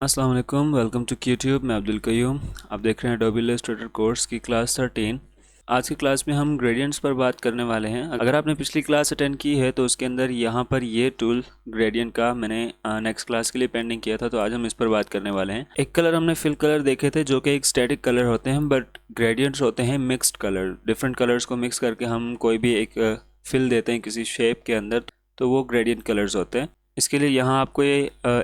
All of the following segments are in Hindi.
अस्सलाम वालेकुम, वेलकम टू यूट्यूब। मैं अब्दुल कयूम। आप देख रहे हैं एडोबी इलस्ट्रेटर कोर्स की क्लास 13। आज की क्लास में हम ग्रेडियंट्स पर बात करने वाले हैं। अगर आपने पिछली क्लास अटेंड की है तो उसके अंदर यहाँ पर ये टूल ग्रेडियंट का मैंने नेक्स्ट क्लास के लिए पेंडिंग किया था, तो आज हम इस पर बात करने वाले हैं। एक कलर हमने फिल कलर देखे थे जो कि एक स्टैटिक कलर होते हैं, बट ग्रेडियंट्स होते हैं मिक्स्ड कलर। डिफरेंट कलर्स को मिक्स करके हम कोई भी एक फिल देते हैं किसी शेप के अंदर, तो वो ग्रेडियंट कलर्स होते हैं। इसके लिए यहाँ आपको ये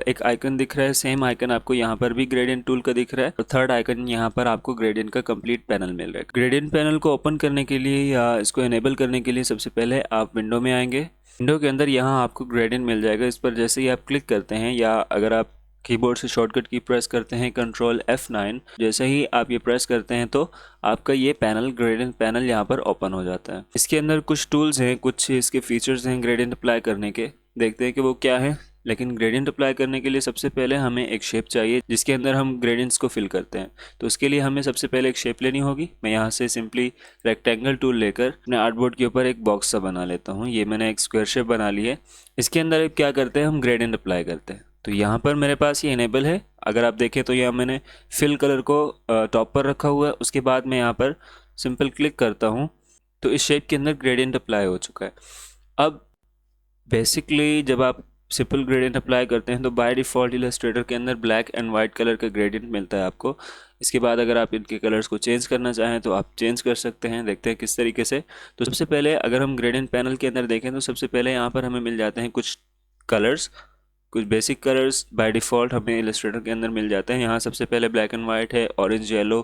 एक आइकन दिख रहा है। सेम आइकन आपको यहाँ पर भी ग्रेडियंट टूल का दिख रहा है। तो थर्ड आइकन यहाँ पर आपको ग्रेडियंट का कंप्लीट पैनल मिल रहा है। ग्रेडियंट पैनल को ओपन करने के लिए या इसको एनेबल करने के लिए सबसे पहले आप विंडो में आएंगे। विंडो के अंदर यहाँ आपको ग्रेडियंट मिल जाएगा। इस पर जैसे ही आप क्लिक करते हैं या अगर आप कीबोर्ड से शॉर्टकट की प्रेस करते हैं कंट्रोल F9, जैसे ही आप ये प्रेस करते हैं तो आपका ये पैनल ग्रेडियंट पैनल यहाँ पर ओपन हो जाता है। इसके अंदर कुछ टूल्स हैं, कुछ इसके फीचर्स हैं ग्रेडियंट अप्लाई करने के। देखते हैं कि वो क्या है। लेकिन ग्रेडियंट अप्लाई करने के लिए सबसे पहले हमें एक शेप चाहिए जिसके अंदर हम ग्रेडियंट्स को फिल करते हैं। तो उसके लिए हमें सबसे पहले एक शेप लेनी होगी। मैं यहाँ से सिंपली रेक्टेंगल टूल लेकर अपने आर्टबोर्ड के ऊपर एक बॉक्स सा बना लेता हूँ। ये मैंने एक स्क्वायर शेप बना ली है। इसके अंदर अब क्या करते हैं, हम ग्रेडियंट अप्लाई करते हैं। तो यहाँ पर मेरे पास ये इनेबल है। अगर आप देखें तो यहाँ मैंने फिल कलर को टॉप पर रखा हुआ है। उसके बाद मैं यहाँ पर सिंपल क्लिक करता हूँ तो इस शेप के अंदर ग्रेडियंट अप्लाई हो चुका है। अब बेसिकली जब आप सिंपल ग्रेडियंट अप्लाई करते हैं तो बाय डिफ़ॉल्ट इलस्ट्रेटर के अंदर ब्लैक एंड वाइट कलर का ग्रेडियंट मिलता है आपको। इसके बाद अगर आप इनके कलर्स को चेंज करना चाहें तो आप चेंज कर सकते हैं। देखते हैं किस तरीके से। तो सबसे पहले अगर हम ग्रेडियंट पैनल के अंदर देखें तो सबसे पहले यहाँ पर हमें मिल जाते हैं कुछ कलर्स, कुछ बेसिक कलर्स बाय डिफ़ॉल्ट हमें इलस्ट्रेटर के अंदर मिल जाते हैं। यहाँ सबसे पहले ब्लैक एंड वाइट है, ऑरेंज, येलो।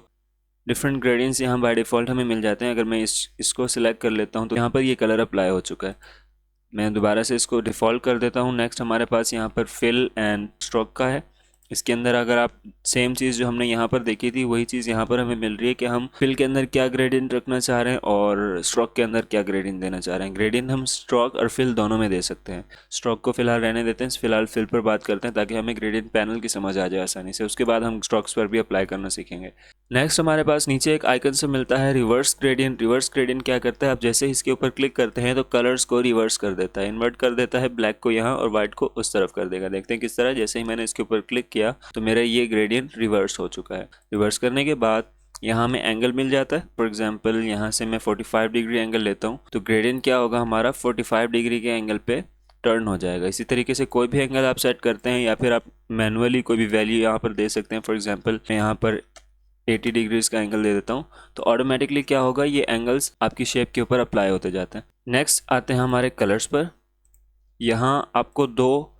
डिफरेंट ग्रेडियंट्स यहाँ बाय डिफ़ॉल्ट हमें मिल जाते हैं। अगर मैं इसको सिलेक्ट कर लेता हूँ तो यहाँ पर ये कलर अप्लाई हो चुका है। मैं दोबारा से इसको डिफ़ॉल्ट कर देता हूँ। नेक्स्ट हमारे पास यहाँ पर फिल एंड स्ट्रोक का है। इसके अंदर अगर आप सेम चीज़ जो हमने यहाँ पर देखी थी वही चीज़ यहाँ पर हमें मिल रही है कि हम फिल के अंदर क्या ग्रेडियंट रखना चाह रहे हैं और स्ट्रोक के अंदर क्या ग्रेडियंट देना चाह रहे हैं। ग्रेडियंट हम स्ट्रोक और फिल दोनों में दे सकते हैं। स्ट्रोक को फिलहाल रहने देते हैं, फिलहाल फिल पर बात करते हैं ताकि हमें ग्रेडियंट पैनल की समझ आ जाए आसानी से। उसके बाद हम स्ट्रोक्स पर भी अप्लाई करना सीखेंगे। नेक्स्ट हमारे पास नीचे एक आइकन से मिलता है रिवर्स ग्रेडियंट। रिवर्स ग्रेडियंट क्या करता है, आप जैसे ही इसके ऊपर क्लिक करते हैं तो कलर्स को रिवर्स कर देता है, इन्वर्ट कर देता है। ब्लैक को यहाँ और वाइट को उस तरफ कर देगा। देखते हैं किस तरह। जैसे ही मैंने इसके ऊपर क्लिक किया तो मेरा ये ग्रेडियंट रिवर्स हो चुका है। रिवर्स करने के बाद यहाँ हमें एंगल मिल जाता है। फॉर एग्जाम्पल यहाँ से मैं 45 डिग्री एंगल लेता हूँ तो ग्रेडियंट क्या होगा, हमारा 45 डिग्री के एंगल पे टर्न हो जाएगा। इसी तरीके से कोई भी एंगल आप सेट करते हैं या फिर आप मैनुअली कोई भी वैल्यू यहाँ पर दे सकते हैं। फॉर एग्जाम्पल मैं यहाँ पर 80 डिग्रीज का एंगल दे देता हूँ तो ऑटोमेटिकली क्या होगा, ये एंगल्स आपकी शेप के ऊपर अप्लाई होते जाते हैं। नेक्स्ट आते हैं हमारे कलर्स पर। यहाँ आपको दो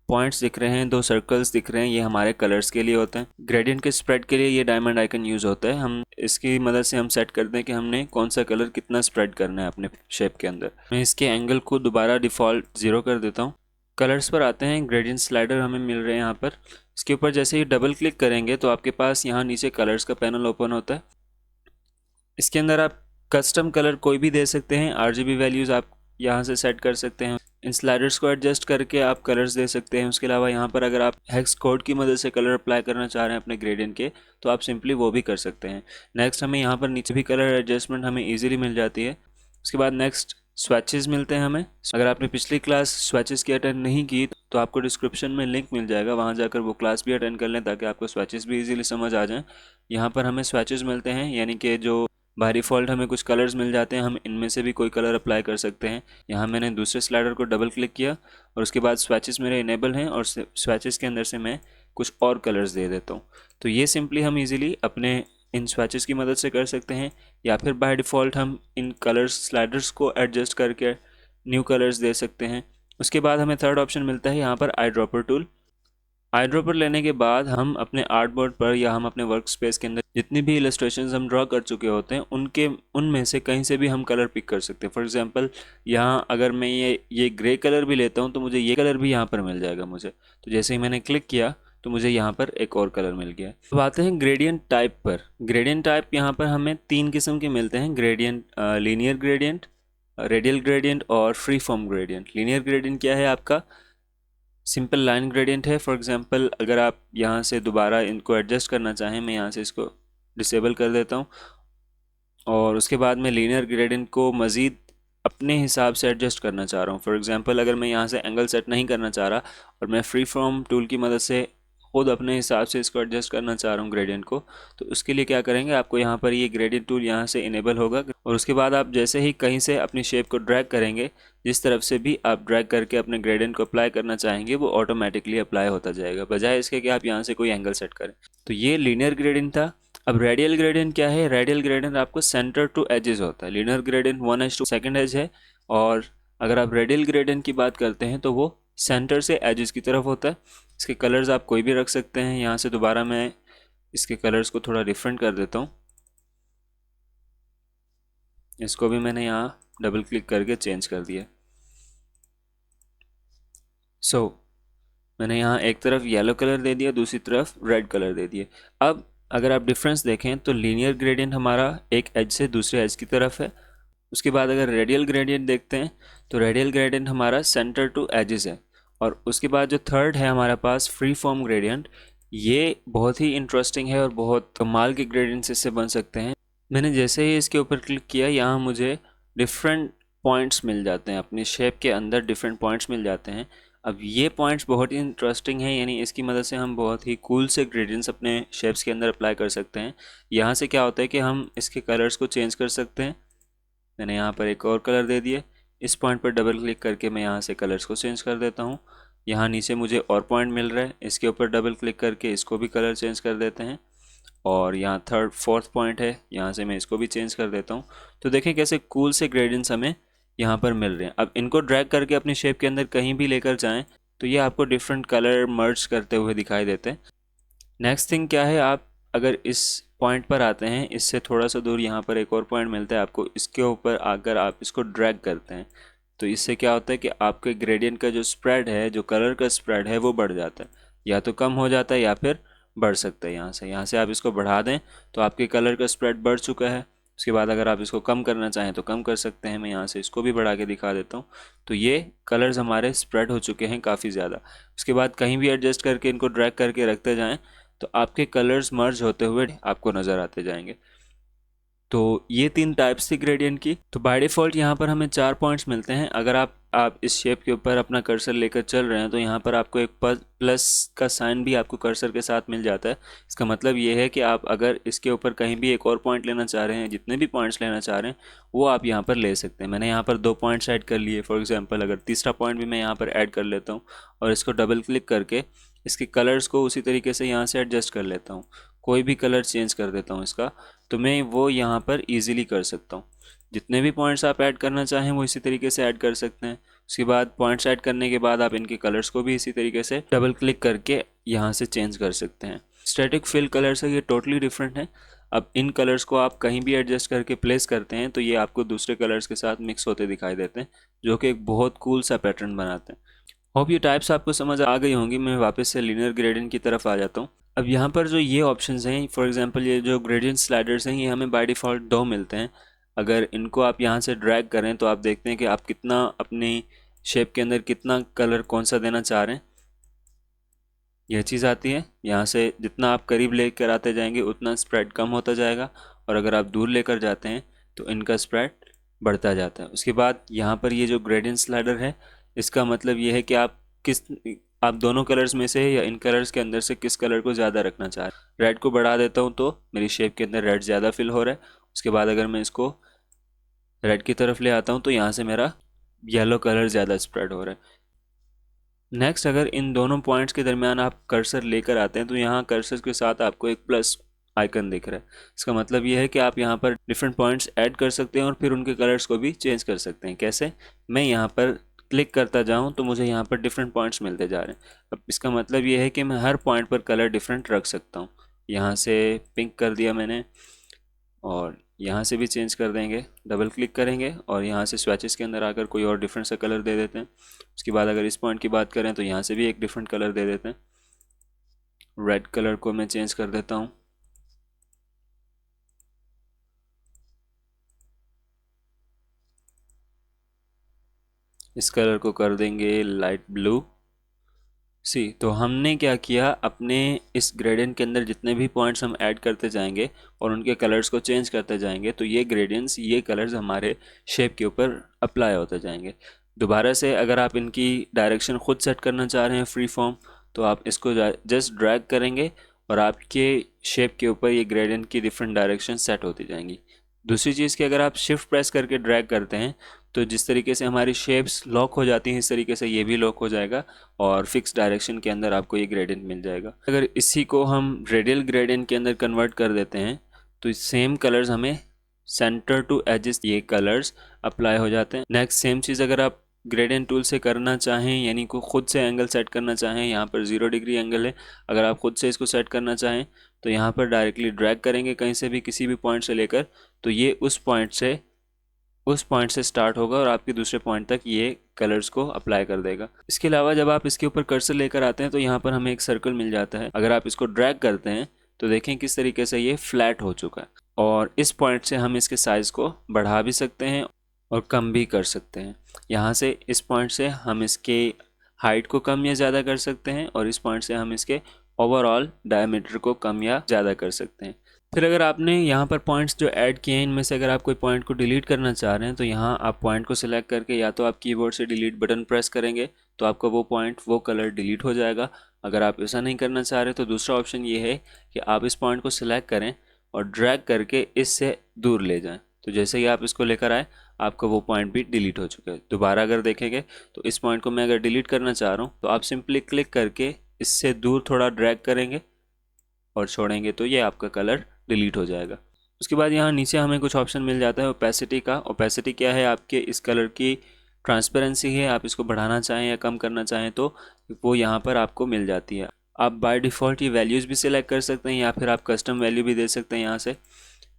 पॉइंट्स दिख रहे हैं, दो सर्कल्स दिख रहे हैं, ये हमारे कलर्स के लिए होते हैं। ग्रेडियंट के स्प्रेड के लिए ये डायमंड आइकन यूज़ होता है। हम इसकी मदद से हम सेट करते हैं कि हमने कौन सा कलर कितना स्प्रेड करना है अपने शेप के अंदर। मैं इसके एंगल को दोबारा डिफ़ॉल्ट 0 कर देता हूँ। कलर्स पर आते हैं। ग्रेडियंट स्लाइडर हमें मिल रहे हैं यहाँ पर। इसके ऊपर जैसे ही डबल क्लिक करेंगे तो आपके पास यहाँ नीचे कलर्स का पैनल ओपन होता है। इसके अंदर आप कस्टम कलर कोई भी दे सकते हैं। RGB वैल्यूज़ आप यहाँ से सेट कर सकते हैं। इन स्लाइडर्स को एडजस्ट करके आप कलर्स दे सकते हैं। उसके अलावा यहाँ पर अगर आप हेक्स कोड की मदद से कलर अप्लाई करना चाह रहे हैं अपने ग्रेडियंट के तो आप सिंपली वो भी कर सकते हैं। नेक्स्ट हमें यहाँ पर नीचे भी कलर एडजस्टमेंट हमें ईजिली मिल जाती है। उसके बाद नेक्स्ट स्वैचेस मिलते हैं हमें। अगर आपने पिछली क्लास स्वैचेस की अटेंड नहीं की तो आपको डिस्क्रिप्शन में लिंक मिल जाएगा, वहाँ जाकर वो क्लास भी अटेंड कर लें ताकि आपको स्वैचेस भी इजीली समझ आ जाएं। यहाँ पर हमें स्वैचेस मिलते हैं, यानी कि जो बाय डिफ़ॉल्ट हमें कुछ कलर्स मिल जाते हैं, हम इनमें से भी कोई कलर अप्लाई कर सकते हैं। यहाँ मैंने दूसरे स्लाइडर को डबल क्लिक किया और उसके बाद स्वैचेस मेरे इनेबल हैं और स्वैचेस के अंदर से मैं कुछ और कलर्स दे देता हूँ। तो ये सिंपली हम इजीली अपने इन स्वैचेस की मदद से कर सकते हैं, या फिर बाय डिफ़ॉल्ट हम इन कलर्स स्लाइडर्स को एडजस्ट करके न्यू कलर्स दे सकते हैं। उसके बाद हमें थर्ड ऑप्शन मिलता है यहाँ पर eye dropper tool. Eye dropper लेने के बाद हम अपने आर्ट बोर्ड पर या हम अपने वर्क स्पेस के अंदर जितनी भी इलस्ट्रेशंस हम ड्रॉ कर चुके होते हैं उनमें से कहीं से भी हम कलर पिक कर सकते हैं। फॉर एग्जांपल यहाँ अगर मैं ये ग्रे कलर भी लेता हूँ तो मुझे ये कलर भी यहाँ पर मिल जाएगा मुझे। तो जैसे ही मैंने क्लिक किया तो मुझे यहाँ पर एक और कलर मिल गया। अब आते हैं ग्रेडियंट टाइप पर। ग्रेडियंट टाइप यहाँ पर हमें 3 किस्म के मिलते हैं। Gradient linear gradient, radial gradient और free form gradient. Linear gradient क्या है, आपका सिंपल लाइन ग्रेडियंट है। फॉर एग्जांपल अगर आप यहाँ से दोबारा इनको एडजस्ट करना चाहें, मैं यहाँ से इसको डिसेबल कर देता हूँ और उसके बाद मैं लीनियर ग्रेडियंट को मज़ीद अपने हिसाब से एडजस्ट करना चाह रहा हूँ। फॉर एग्जांपल अगर मैं यहाँ से एंगल सेट नहीं करना चाह रहा और मैं फ्री फॉर्म टूल की मदद से खुद अपने हिसाब से इसको एडजस्ट करना चाह रहा हूँ ग्रेडियंट को, तो उसके लिए क्या करेंगे, आपको यहाँ पर ये ग्रेडियंट टूल यहाँ से इनेबल होगा और उसके बाद आप जैसे ही कहीं से अपनी शेप को ड्रैग करेंगे, जिस तरफ से भी आप ड्रैग करके अपने ग्रेडियंट को अप्लाई करना चाहेंगे वो ऑटोमेटिकली अप्लाई होता जाएगा, बजाय इसके कि आप यहाँ से कोई एंगल सेट करें। तो ये लीनियर ग्रेडियंट था। अब रेडियल ग्रेडियंट क्या है? रेडियल ग्रेडियंट आपको सेंटर टू एजेस होता है। लीनियर ग्रेडियंट 1:2 सेकंड एज है, और अगर आप रेडियल ग्रेडियंट की बात करते हैं तो वो सेंटर से एजेस की तरफ होता है। इसके कलर्स आप कोई भी रख सकते हैं। यहाँ से दोबारा मैं इसके कलर्स को थोड़ा डिफरेंट कर देता हूँ। इसको भी मैंने यहाँ डबल क्लिक करके चेंज कर दिया। मैंने यहाँ एक तरफ येलो कलर दे दिया, दूसरी तरफ रेड कलर दे दिया। अब अगर आप डिफरेंस देखें तो लीनियर ग्रेडियंट हमारा एक एज से दूसरे एज की तरफ है। उसके बाद अगर रेडियल ग्रेडियंट देखते हैं तो रेडियल ग्रेडियंट हमारा सेंटर टू एजेस है। और उसके बाद जो थर्ड है हमारे पास फ्री फॉर्म ग्रेडियंट, ये बहुत ही इंटरेस्टिंग है और बहुत कमाल के ग्रेडियंट्स इससे बन सकते हैं। मैंने जैसे ही इसके ऊपर क्लिक किया, यहाँ मुझे डिफरेंट पॉइंट्स मिल जाते हैं, अपनी शेप के अंदर डिफरेंट पॉइंट्स मिल जाते हैं। अब ये पॉइंट्स बहुत ही इंटरेस्टिंग हैं, यानी इसकी मदद से हम बहुत ही कूल से ग्रेडियंट्स अपने शेप्स के अंदर अप्लाई कर सकते हैं। यहाँ से क्या होता है कि हम इसके कलर्स को चेंज कर सकते हैं। मैंने यहाँ पर एक और कलर दे दिए। इस पॉइंट पर डबल क्लिक करके मैं यहाँ से कलर्स को चेंज कर देता हूँ। यहाँ नीचे मुझे और पॉइंट मिल रहा है, इसके ऊपर डबल क्लिक करके इसको भी कलर चेंज कर देते हैं। और यहाँ थर्ड फोर्थ पॉइंट है, यहाँ से मैं इसको भी चेंज कर देता हूँ। तो देखें कैसे कूल से ग्रेडियंट्स हमें यहाँ पर मिल रहे हैं। अब इनको ड्रैग करके अपनी शेप के अंदर कहीं भी लेकर जाएं तो ये आपको डिफरेंट कलर मर्ज करते हुए दिखाई देते हैं। नेक्स्ट थिंग क्या है, आप अगर इस पॉइंट पर आते हैं, इससे थोड़ा सा दूर यहाँ पर एक और पॉइंट मिलता है आपको, इसके ऊपर आकर आप इसको ड्रैग करते हैं तो इससे क्या होता है कि आपके ग्रेडियंट का जो स्प्रेड है, जो कलर का स्प्रेड है, वो बढ़ जाता है, या तो कम हो जाता है या फिर बढ़ सकता है। यहाँ से आप इसको बढ़ा दें तो आपके कलर का स्प्रेड बढ़ चुका है। उसके बाद अगर आप इसको कम करना चाहें तो कम कर सकते हैं। मैं यहाँ से इसको भी बढ़ा के दिखा देता हूँ। तो ये कलर्स हमारे स्प्रेड हो चुके हैं काफ़ी ज़्यादा। उसके बाद कहीं भी एडजस्ट करके इनको ड्रैग करके रखते जाएं तो आपके कलर्स मर्ज होते हुए आपको नज़र आते जाएंगे। तो ये 3 टाइप्स थी ग्रेडियंट की। तो बाय डिफ़ॉल्ट यहाँ पर हमें 4 पॉइंट्स मिलते हैं। अगर आप इस शेप के ऊपर अपना कर्सर लेकर चल रहे हैं तो यहाँ पर आपको एक प्लस का साइन भी आपको कर्सर के साथ मिल जाता है। इसका मतलब ये है कि आप अगर इसके ऊपर कहीं भी एक और पॉइंट लेना चाह रहे हैं, जितने भी पॉइंट्स लेना चाह रहे हैं वो आप यहाँ पर ले सकते हैं। मैंने यहाँ पर 2 पॉइंट्स ऐड कर लिए। फॉर एग्जाम्पल अगर तीसरा पॉइंट भी मैं यहाँ पर ऐड कर लेता हूँ और इसको डबल क्लिक करके इसके कलर्स को उसी तरीके से यहाँ से एडजस्ट कर लेता हूँ, कोई भी कलर चेंज कर देता हूँ इसका, तो मैं वो यहाँ पर ईजिली कर सकता हूँ। जितने भी पॉइंट्स आप ऐड करना चाहें वो इसी तरीके से ऐड कर सकते हैं। उसके बाद पॉइंट्स ऐड करने के बाद आप इनके कलर्स को भी इसी तरीके से डबल क्लिक करके यहाँ से चेंज कर सकते हैं। स्टैटिक फिल कलर से ये टोटली डिफरेंट है। अब इन कलर्स को आप कहीं भी एडजस्ट करके प्लेस करते हैं तो ये आपको दूसरे कलर्स के साथ मिक्स होते दिखाई देते हैं, जो कि एक बहुत कूल सा पैटर्न बनाते हैं। होप ये टाइप्स आपको समझ आ गई होंगी। मैं वापस से लीनियर ग्रेडियंट की तरफ आ जाता हूँ। अब यहाँ पर जो ये ऑप्शंस हैं, फॉर एग्जांपल ये जो ग्रेडियंट स्लाइडर्स हैं, ये हमें बाय डिफ़ॉल्ट 2 मिलते हैं। अगर इनको आप यहाँ से ड्रैग करें तो आप देखते हैं कि आप कितना अपनी शेप के अंदर कितना कलर कौन सा देना चाह रहे हैं, यह चीज़ आती है। यहाँ से जितना आप करीब लेकर आते जाएंगे उतना स्प्रेड कम होता जाएगा, और अगर आप दूर लेकर जाते हैं तो इनका स्प्रेड बढ़ता जाता है। उसके बाद यहाँ पर ये जो ग्रेडियंट स्लाइडर है, इसका मतलब ये है कि आप दोनों कलर्स में से या इन कलर्स के अंदर से किस कलर को ज़्यादा रखना चाह रहे हैं। रेड को बढ़ा देता हूँ तो मेरी शेप के अंदर रेड ज़्यादा फिल हो रहा है। उसके बाद अगर मैं इसको रेड की तरफ ले आता हूँ तो यहाँ से मेरा येलो कलर ज़्यादा स्प्रेड हो रहा है। नेक्स्ट, अगर इन दोनों पॉइंट्स के दरमियान आप कर्सर लेकर आते हैं तो यहाँ कर्सर के साथ आपको एक प्लस आइकन दिख रहा है। इसका मतलब ये है कि आप यहाँ पर डिफरेंट पॉइंट्स ऐड कर सकते हैं और फिर उनके कलर्स को भी चेंज कर सकते हैं। कैसे? मैं यहाँ पर क्लिक करता जाऊँ तो मुझे यहाँ पर डिफरेंट पॉइंट्स मिलते जा रहे हैं। अब इसका मतलब ये है कि मैं हर पॉइंट पर कलर डिफरेंट रख सकता हूँ। यहाँ से पिंक कर दिया मैंने, और यहाँ से भी चेंज कर देंगे, डबल क्लिक करेंगे और यहाँ से स्वैचेस के अंदर आकर कोई और डिफरेंट सा कलर दे देते हैं। उसके बाद अगर इस पॉइंट की बात करें तो यहाँ से भी एक डिफरेंट कलर दे देते हैं। रेड कलर को मैं चेंज कर देता हूँ। इस कलर को कर देंगे लाइट ब्लू। तो हमने क्या किया, अपने इस ग्रेडियंट के अंदर जितने भी पॉइंट्स हम ऐड करते जाएंगे और उनके कलर्स को चेंज करते जाएंगे तो ये ग्रेडियंट्स, ये कलर्स हमारे शेप के ऊपर अप्लाई होते जाएंगे। दोबारा से अगर आप इनकी डायरेक्शन खुद सेट करना चाह रहे हैं फ्री फॉर्म, तो आप इसको जस्ट ड्रैग करेंगे और आपके शेप के ऊपर ये ग्रेडियंट की डिफरेंट डायरेक्शन सेट होती जाएंगी। दूसरी चीज़ कि अगर आप शिफ्ट प्रेस करके ड्रैग करते हैं तो जिस तरीके से हमारी शेप्स लॉक हो जाती हैं इस तरीके से ये भी लॉक हो जाएगा और फिक्स डायरेक्शन के अंदर आपको ये ग्रेडियंट मिल जाएगा। अगर इसी को हम रेडियल ग्रेडियंट के अंदर कन्वर्ट कर देते हैं तो सेम कलर्स हमें सेंटर टू एजेस ये कलर्स अप्लाई हो जाते हैं। नेक्स्ट सेम चीज़ अगर आप ग्रेडियंट टूल से करना चाहें यानी को खुद से एंगल सेट करना चाहें, यहाँ पर 0 डिग्री एंगल है, अगर आप खुद से इसको सेट करना चाहें तो यहाँ पर डायरेक्टली ड्रैग करेंगे कहीं से भी किसी भी पॉइंट से लेकर, तो ये उस पॉइंट से स्टार्ट होगा और आपके दूसरे पॉइंट तक ये कलर्स को अप्लाई कर देगा। इसके अलावा जब आप इसके ऊपर कर्सर लेकर आते हैं तो यहाँ पर हमें एक सर्कल मिल जाता है। अगर आप इसको ड्रैग करते हैं तो देखें किस तरीके से ये फ्लैट हो चुका है और इस पॉइंट से हम इसके साइज़ को बढ़ा भी सकते हैं और कम भी कर सकते हैं। यहाँ से इस पॉइंट से हम इसके हाइट को कम या ज़्यादा कर सकते हैं और इस पॉइंट से हम इसके ओवरऑल डायमीटर को कम या ज़्यादा कर सकते हैं। फिर अगर आपने यहाँ पर पॉइंट्स जो ऐड किए हैं इनमें से अगर आप कोई पॉइंट को डिलीट करना चाह रहे हैं तो यहाँ आप पॉइंट को सिलेक्ट करके या तो आप कीबोर्ड से डिलीट बटन प्रेस करेंगे तो आपका वो पॉइंट वो कलर डिलीट हो जाएगा। अगर आप ऐसा नहीं करना चाह रहे तो दूसरा ऑप्शन ये है कि आप इस पॉइंट को सिलेक्ट करें और ड्रैग करके इससे दूर ले जाएं, तो जैसे ही आप इसको लेकर आए आपका वो पॉइंट भी डिलीट हो चुका है। दोबारा अगर देखेंगे तो इस पॉइंट को मैं अगर डिलीट करना चाह रहा हूँ तो आप सिंपली क्लिक करके इससे दूर थोड़ा ड्रैग करेंगे और छोड़ेंगे तो ये आपका कलर डिलीट हो जाएगा। उसके बाद यहाँ नीचे हमें कुछ ऑप्शन मिल जाता है ओपेसिटी का। ओपेसिटी क्या है, आपके इस कलर की ट्रांसपेरेंसी है, आप इसको बढ़ाना चाहें या कम करना चाहें तो वो यहाँ पर आपको मिल जाती है। आप बाय डिफ़ॉल्ट ये वैल्यूज़ भी सिलेक्ट कर सकते हैं या फिर आप कस्टम वैल्यू भी दे सकते हैं। यहाँ से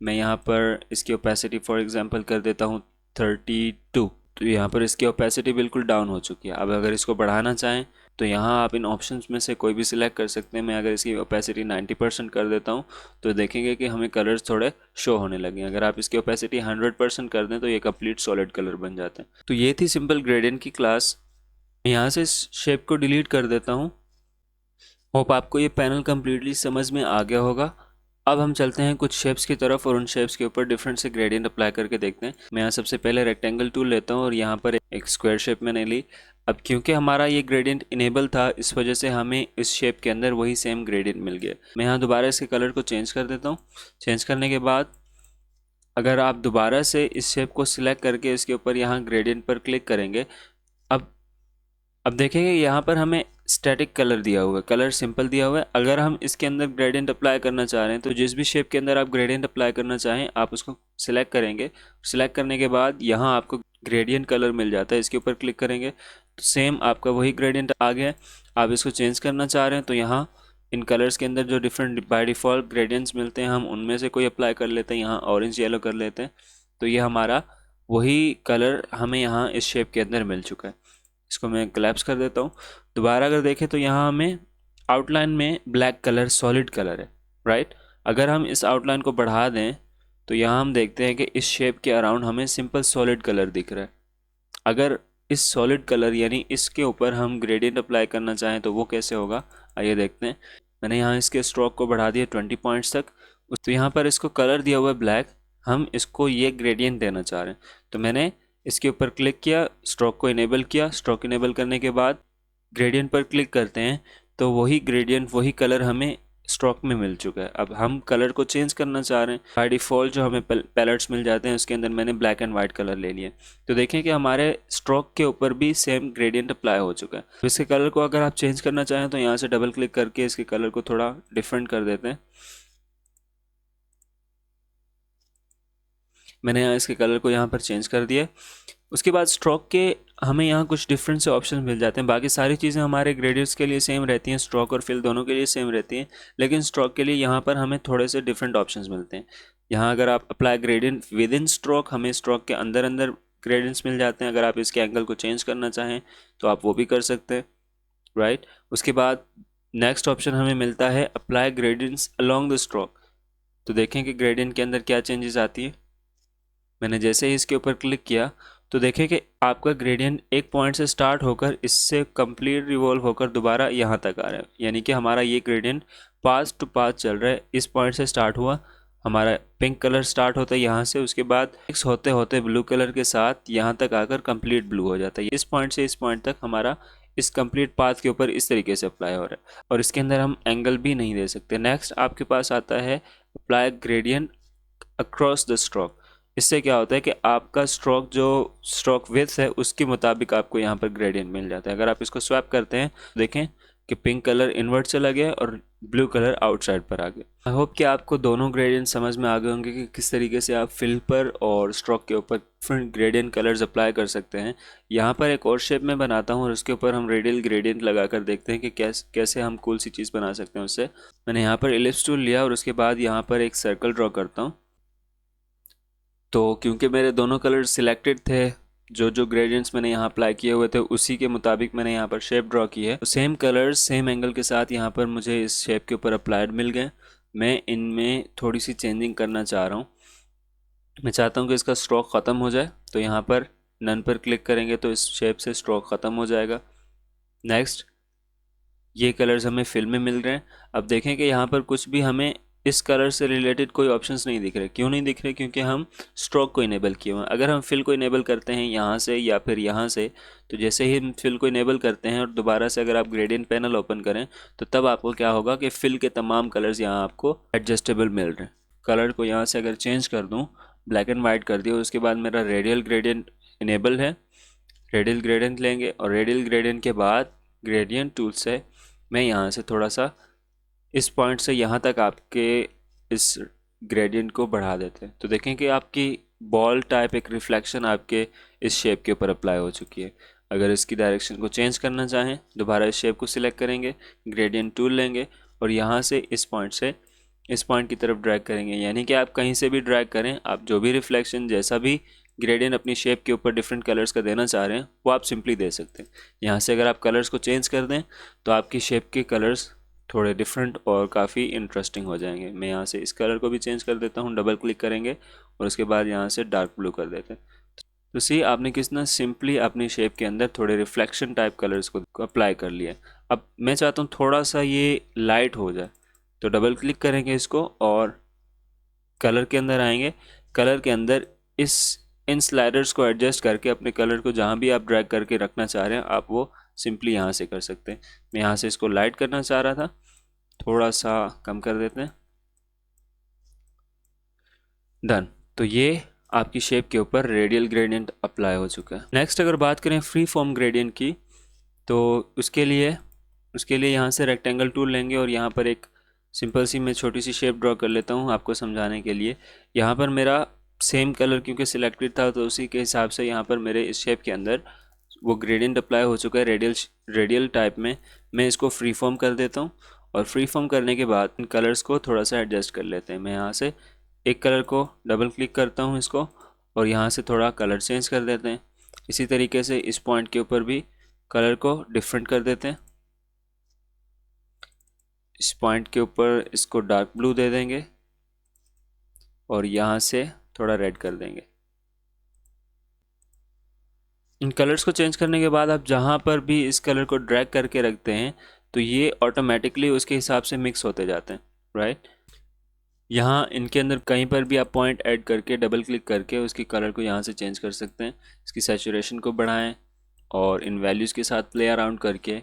मैं यहाँ पर इसकी ओपेसिटी फॉर एग्जांपल कर देता हूँ 32, तो यहाँ पर इसकी ओपेसिटी बिल्कुल डाउन हो चुकी है। अब अगर इसको बढ़ाना चाहें तो यहाँ आप इन ऑप्शंस में से कोई भी सिलेक्ट कर सकते हैं। मैं अगर इसकी ओपेसिटी 90% कर देता हूँ तो देखेंगे कि हमें कलर्स थोड़े शो होने लगे। अगर आप इसकी ओपेसिटी 100% कर दें तो ये कंप्लीट सॉलिड कलर बन जाते हैं। तो ये थी सिंपल ग्रेडियंट की क्लास। यहाँ से इस शेप को डिलीट कर देता हूँ। होप आपको ये पैनल कम्प्लीटली समझ में आ गया होगा। अब हम चलते हैं कुछ शेप्स की तरफ और उन शेप्स के ऊपर डिफरेंट से ग्रेडियंट अप्लाई करके देखते हैं। मैं यहाँ सबसे पहले रेक्टेंगल टूल लेता हूँ और यहाँ पर एक स्क्वायर शेप मैंने ली। अब क्योंकि हमारा ये ग्रेडियंट इनेबल था इस वजह से हमें इस शेप के अंदर वही सेम ग्रेडियंट मिल गया। मैं यहाँ दोबारा इसके कलर को चेंज कर देता हूँ। चेंज करने के बाद अगर आप दोबारा से इस शेप को सिलेक्ट करके इसके ऊपर यहाँ ग्रेडियंट पर क्लिक करेंगे, अब देखेंगे यहाँ पर हमें स्टैटिक कलर दिया हुआ है, कलर सिंपल दिया हुआ है। अगर हम इसके अंदर ग्रेडियंट अप्लाई करना चाह रहे हैं तो जिस भी शेप के अंदर आप ग्रेडियंट अप्लाई करना चाहें आप उसको सिलेक्ट करेंगे। सिलेक्ट करने के बाद यहाँ आपको ग्रेडियंट कलर मिल जाता है, इसके ऊपर क्लिक करेंगे तो सेम आपका वही ग्रेडियंट आ गया है। आप इसको चेंज करना चाह रहे हैं तो यहाँ इन कलर्स के अंदर जो डिफरेंट बाय डिफ़ॉल्ट ग्रेडियंट्स मिलते हैं हम उनमें से कोई अप्लाई कर लेते हैं। यहाँ ऑरेंज येलो कर लेते हैं तो ये हमारा वही कलर हमें यहाँ इस शेप के अंदर मिल चुका है। इसको मैं कोलैप्स कर देता हूँ। दोबारा अगर देखें तो यहाँ हमें आउटलाइन में ब्लैक कलर सॉलिड कलर है, राइट। अगर हम इस आउटलाइन को बढ़ा दें तो यहाँ हम देखते हैं कि इस शेप के अराउंड हमें सिंपल सॉलिड कलर दिख रहा है। अगर इस सॉलिड कलर यानी इसके ऊपर हम ग्रेडियंट अप्लाई करना चाहें तो वो कैसे होगा, आइए देखते हैं। मैंने यहाँ इसके स्ट्रोक को बढ़ा दिया 20 पॉइंट्स तक। तो यहाँ पर इसको कलर दिया हुआ है ब्लैक, हम इसको ये ग्रेडियंट देना चाह रहे हैं तो मैंने इसके ऊपर क्लिक किया, स्ट्रोक को इनेबल किया। स्ट्रोक इनेबल करने के बाद ग्रेडियंट पर क्लिक करते हैं तो वही ग्रेडियंट वही कलर हमें स्ट्रोक में मिल चुका है। अब हम कलर को चेंज करना चाह रहे हैं, बाय डिफ़ॉल्ट जो हमें पैलेट्स मिल जाते हैं उसके अंदर मैंने ब्लैक एंड वाइट कलर ले लिया। तो देखें कि हमारे स्ट्रोक के ऊपर भी सेम ग्रेडियंट अप्लाई हो चुका है। तो इसके कलर को अगर आप चेंज करना चाहें तो यहाँ से डबल क्लिक करके इसके कलर को थोड़ा डिफरेंट कर देते हैं। मैंने यहाँ इसके कलर को यहाँ पर चेंज कर दिया। उसके बाद स्ट्रोक के हमें यहाँ कुछ डिफरेंट से ऑप्शन मिल जाते हैं। बाकी सारी चीज़ें हमारे ग्रेडियंट्स के लिए सेम रहती हैं, स्ट्रोक और फिल दोनों के लिए सेम रहती हैं, लेकिन स्ट्रोक के लिए यहाँ पर हमें थोड़े से डिफरेंट ऑप्शंस मिलते हैं। यहाँ अगर आप apply gradient with in stroke, हमें स्ट्रोक के अंदर अंदर ग्रेडियंट्स मिल जाते हैं। अगर आप इसके एंगल को चेंज करना चाहें तो आप वो भी कर सकते हैं, राइट। उसके बाद नेक्स्ट ऑप्शन हमें मिलता है apply gradients along the stroke. तो देखें कि ग्रेडियंट के अंदर क्या चेंजेस आती है। मैंने जैसे ही इसके ऊपर क्लिक किया तो देखें कि आपका ग्रेडियंट एक पॉइंट से स्टार्ट होकर इससे कंप्लीट रिवॉल्व होकर दोबारा यहाँ तक आ रहा है, यानी कि हमारा ये ग्रेडियंट पास टू पास चल रहा है। इस पॉइंट से स्टार्ट हुआ, हमारा पिंक कलर स्टार्ट होता है यहाँ से, उसके बाद मिक्स होते होते ब्लू कलर के साथ यहाँ तक आकर कंप्लीट ब्लू हो जाता है। इस पॉइंट से इस पॉइंट तक हमारा इस कंप्लीट पाथ के ऊपर इस तरीके से अप्लाई हो रहा है, और इसके अंदर हम एंगल भी नहीं दे सकते। नेक्स्ट आपके पास आता है apply gradient across the stroke. इससे क्या होता है कि आपका स्ट्रोक जो स्ट्रोक विड्थ है उसके मुताबिक आपको यहाँ पर ग्रेडियंट मिल जाता है। अगर आप इसको स्वैप करते हैं देखें कि पिंक कलर इन्वर्ट चला गया और ब्लू कलर आउटसाइड पर आ गया। आई होप कि आपको दोनों ग्रेडियंट समझ में आ गए होंगे कि किस तरीके से आप फिल पर और स्ट्रोक के ऊपर डिफरेंट ग्रेडियंट कलर्स अप्लाई कर सकते हैं। यहाँ पर एक और शेप में बनाता हूँ और उसके ऊपर हम रेडियल ग्रेडियंट लगा कर देखते हैं कि कैसे हम कूल सी चीज़ बना सकते हैं उससे। मैंने यहाँ पर इलिप्स टूल लिया और उसके बाद यहाँ पर एक सर्कल ड्रॉ करता हूँ। तो क्योंकि मेरे दोनों कलर सिलेक्टेड थे, जो ग्रेडियंट्स मैंने यहाँ अप्लाई किए हुए थे उसी के मुताबिक मैंने यहाँ पर शेप ड्रॉ की है। तो सेम कलर्स सेम एंगल के साथ यहाँ पर मुझे इस शेप के ऊपर अप्लाइड मिल गए। मैं इनमें थोड़ी सी चेंजिंग करना चाह रहा हूँ। मैं चाहता हूँ कि इसका स्ट्रोक ख़त्म हो जाए, तो यहाँ पर नन पर क्लिक करेंगे तो इस शेप से स्ट्रोक ख़त्म हो जाएगा। नेक्स्ट ये कलर्स हमें फिल में मिल रहे हैं। अब देखें कि यहाँ पर कुछ भी हमें इस कलर से रिलेटेड कोई ऑप्शंस नहीं दिख रहे। क्यों नहीं दिख रहे? क्योंकि हम स्ट्रोक को इनेबल किए हुए हैं। अगर हम फिल को इनेबल करते हैं यहाँ से या फिर यहाँ से, तो जैसे ही हम फिल को इनेबल करते हैं और दोबारा से अगर आप ग्रेडियंट पैनल ओपन करें तो तब आपको क्या होगा कि फिल के तमाम कलर्स यहाँ आपको एडजस्टेबल मिल रहे हैं। कलर को यहाँ से अगर चेंज कर दूँ, ब्लैक एंड वाइट कर दिया, उसके बाद मेरा रेडियल ग्रेडियंट इनेबल है। रेडियल ग्रेडियंट लेंगे और रेडियल ग्रेडियंट के बाद ग्रेडियंट टूल से मैं यहाँ से थोड़ा सा इस पॉइंट से यहाँ तक आपके इस ग्रेडियंट को बढ़ा देते हैं। तो देखें कि आपकी बॉल टाइप एक रिफ्लेक्शन आपके इस शेप के ऊपर अप्लाई हो चुकी है। अगर इसकी डायरेक्शन को चेंज करना चाहें, दोबारा इस शेप को सिलेक्ट करेंगे, ग्रेडियंट टूल लेंगे और यहाँ से इस पॉइंट की तरफ ड्रैग करेंगे। यानी कि आप कहीं से भी ड्रैग करें, आप जो भी रिफ्लेक्शन जैसा भी ग्रेडियंट अपनी शेप के ऊपर डिफरेंट कलर्स का देना चाह रहे हैं वो आप सिंपली दे सकते हैं। यहाँ से अगर आप कलर्स को चेंज कर दें तो आपकी शेप के कलर्स थोड़े डिफरेंट और काफ़ी इंटरेस्टिंग हो जाएंगे। मैं यहाँ से इस कलर को भी चेंज कर देता हूँ, डबल क्लिक करेंगे और उसके बाद यहाँ से डार्क ब्लू कर देते हैं। तो सी आपने कितना सिंपली अपनी शेप के अंदर थोड़े रिफ्लेक्शन टाइप कलर्स को अप्लाई कर लिया। अब मैं चाहता हूँ थोड़ा सा ये लाइट हो जाए, तो डबल क्लिक करेंगे इसको और कलर के अंदर आएंगे। कलर के अंदर इन स्लाइडर्स को एडजस्ट करके अपने कलर को जहाँ भी आप ड्रैग करके रखना चाह रहे हैं आप वो सिंपली यहाँ से कर सकते हैं। मैं यहाँ से इसको लाइट करना चाह रहा था, थोड़ा सा कम कर देते हैं, डन। तो ये आपकी शेप के ऊपर रेडियल ग्रेडियंट अप्लाई हो चुका है। नेक्स्ट अगर बात करें फ्री फॉर्म ग्रेडियंट की, तो उसके लिए यहाँ से रेक्टेंगल टूल लेंगे और यहाँ पर एक सिंपल सी मैं छोटी सी शेप ड्रॉ कर लेता हूँ आपको समझाने के लिए। यहाँ पर मेरा सेम कलर क्योंकि सिलेक्टेड था तो उसी के हिसाब से यहाँ पर मेरे इस शेप के अंदर वो ग्रेडियंट अप्लाई हो चुका है रेडियल टाइप में। मैं इसको फ्री फॉर्म कर देता हूँ और फ्री फॉर्म करने के बाद इन कलर्स को थोड़ा सा एडजस्ट कर लेते हैं। मैं यहाँ से एक कलर को डबल क्लिक करता हूँ इसको और यहाँ से थोड़ा कलर चेंज कर देते हैं। इसी तरीके से इस पॉइंट के ऊपर भी कलर को डिफरेंट कर देते हैं। इस पॉइंट के ऊपर इसको डार्क ब्लू दे देंगे और यहाँ से थोड़ा रेड कर देंगे। इन कलर्स को चेंज करने के बाद आप जहाँ पर भी इस कलर को ड्रैग करके रखते हैं तो ये ऑटोमेटिकली उसके हिसाब से मिक्स होते जाते हैं, राइट। यहाँ इनके अंदर कहीं पर भी आप पॉइंट ऐड करके डबल क्लिक करके उसकी कलर को यहाँ से चेंज कर सकते हैं। इसकी सैचुरेशन को बढ़ाएं और इन वैल्यूज़ के साथ प्ले अराउंड करके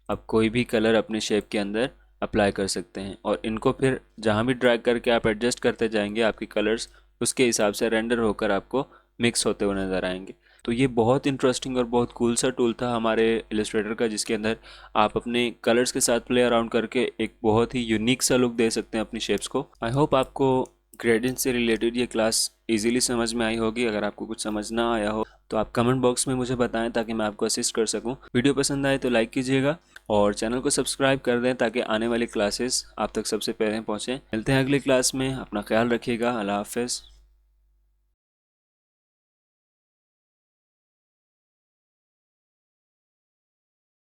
आप कोई भी कलर अपने शेप के अंदर अप्लाई कर सकते हैं और इनको फिर जहाँ भी ड्रैग करके आप एडजस्ट करते जाएंगे आपकी कलर्स उसके हिसाब से रेंडर होकर आपको मिक्स होते हुए नज़र आएंगे। तो ये बहुत इंटरेस्टिंग और बहुत कूल सा टूल था हमारे इलस्ट्रेटर का, जिसके अंदर आप अपने कलर्स के साथ प्ले अराउंड करके एक बहुत ही यूनिक सा लुक दे सकते हैं अपनी शेप्स को। आई होप आपको ग्रेडियंट से रिलेटेड ये क्लास इजीली समझ में आई होगी। अगर आपको कुछ समझ ना आया हो तो आप कमेंट बॉक्स में मुझे बताएं ताकि मैं आपको असिस्ट कर सकूं। वीडियो पसंद आए तो लाइक कीजिएगा और चैनल को सब्सक्राइब कर दें ताकि आने वाली क्लासेस आप तक सबसे पहले पहुंचें। मिलते हैं अगली क्लास में, अपना ख्याल रखिएगा। अल्लाह हाफ़िज़।